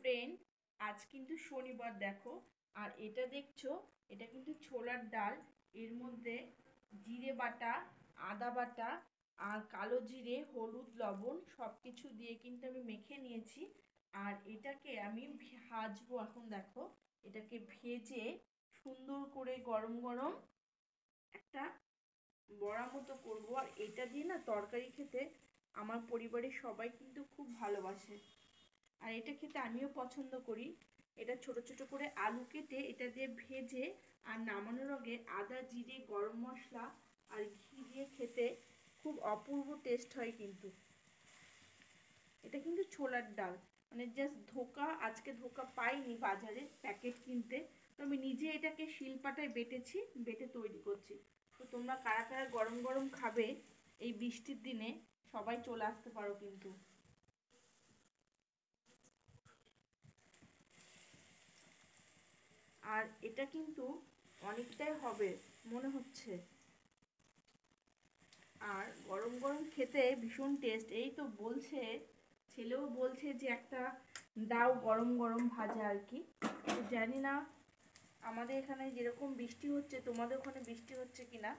Friend, আজ কিন্তু শনিবার দেখো। আর এটা দেখছো, এটা কিন্তু ছোলার ডাল। এর মধ্যে জিরে বাটা, আদা বাটা আর কালো জিরে, হলুদ, লবণ সব কিছু দিয়ে কিন্তু আমি মেখে নিয়েছি। আর এটাকে আমি ভাজবো এখন। দেখো, এটাকে ভেজে সুন্দর করে গরম গরম একটা বড়া মতো করবো। আর এটা দিয়ে না তরকারি খেতে আমার পরিবারের সবাই কিন্তু খুব ভালোবাসে। আর এটা খেতে আমিও পছন্দ করি। এটা ছোট ছোট করে আলু কেটে এটা দিয়ে ভেজে আর নামানোর আগে আদা, জিরে, গরম মশলা আর ঘি দিয়ে খেতে খুব অপূর্ব টেস্ট হয় কিন্তু। এটা কিন্তু ছোলার ডাল, মানে জাস্ট ধোকা। আজকে ধোকা পাইনি বাজারে প্যাকেট কিনতে, তো আমি নিজে এটাকে শিলপাটায় বেটেছি, বেটে তৈরি করছি। তো তোমরা কারা কারা গরম গরম খাবে এই বৃষ্টির দিনে, সবাই চলে আসতে পারো কিন্তু। আর এটা কিন্তু অনেকটাই হবে মনে হচ্ছে। আর গরম গরম খেতে ভীষণ টেস্ট। এই তো বলছে, ছেলেও বলছে যে একটা দাও গরম গরম ভাজা আর কি। তো জানি না আমাদের এখানে যেরকম বৃষ্টি হচ্ছে তোমাদের ওখানে বৃষ্টি হচ্ছে কিনা।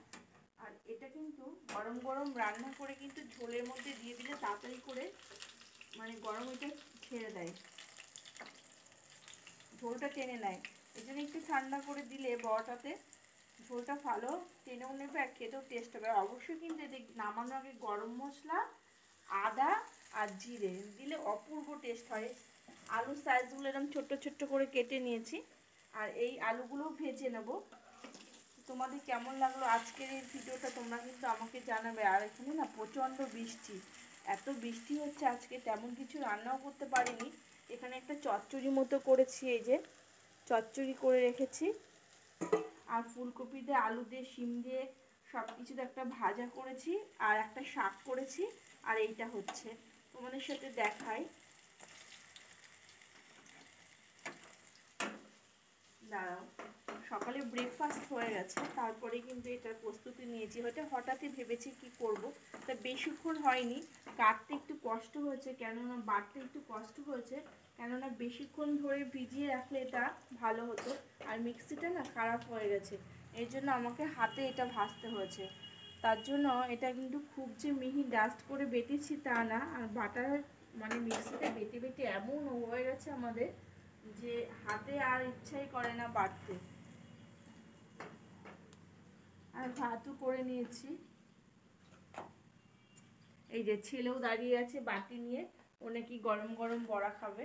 আর এটা কিন্তু গরম গরম রান্না করে কিন্তু ঝোলের মধ্যে দিয়ে দিলে তাড়াতাড়ি করে মানে গরম এটা ছেড়ে দেয়, ঝোলটা টেনে নেয়। এই জন্য একটু ঠান্ডা করে দিলে বড়াটাতে ঝোলটা ভালো টেনেও নেবে আর খেতেও টেস্ট হবে। অবশ্যই কিন্তু এতে নামানোর আগে গরম মশলা, আদা আর জিরে দিলে অপূর্ব টেস্ট হয়। আলুর সাইজগুলো এরকম ছোট্ট ছোট্ট করে কেটে নিয়েছি। আর এই আলুগুলো ভেজে নেব। তোমাদের কেমন লাগলো আজকের এই ভিডিওটা তোমরা কিন্তু আমাকে জানাবে। আর এখানে না প্রচণ্ড বৃষ্টি, এত বৃষ্টি হচ্ছে আজকে তেমন কিছু রান্নাও করতে পারিনি। এখানে একটা চচ্চড়ি মতো করেছি, এই যে চচ্চড়ি করে রেখেছি। আর ফুলকপি দিয়ে, আলু দিয়ে, শিম দিয়ে সব কিছুতে একটা ভাজা করেছি আর একটা শাক করেছি। আর এইটা হচ্ছে তোমাদের সাথে দেখাই, দাঁড়াও। সকালে ব্রেকফাস্ট হয়ে গেছে, তারপরে কিন্তু এটার প্রস্তুতি নিয়েছি। হয়তো হঠাৎই ভেবেছি কি করব, তা বেশিক্ষণ হয়নি। কাটতে একটু কষ্ট হয়েছে, কেননা বাটতে একটু কষ্ট হয়েছে, কেননা বেশিক্ষণ ধরে ভিজিয়ে রাখলে এটা ভালো হতো। আর মিক্সিটা না খারাপ হয়ে গেছে, এই জন্য আমাকে হাতে এটা ভাজতে হয়েছে। তার জন্য এটা কিন্তু খুব যে মিহি ডাস্ট করে বেটেছি তা না। আর বাটার মানে মিক্সিতে বেটে বেটে এমন হয়ে গেছে আমাদের যে হাতে আর ইচ্ছাই করে না বাটতে। আর ভাতও করে নিয়েছি। এই যে ছেলেও দাঁড়িয়ে আছে বাটি নিয়ে, ও নাকি গরম গরম বড়া খাবে।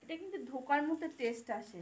এটা কিন্তু ধোকার মতো টেস্ট আসে।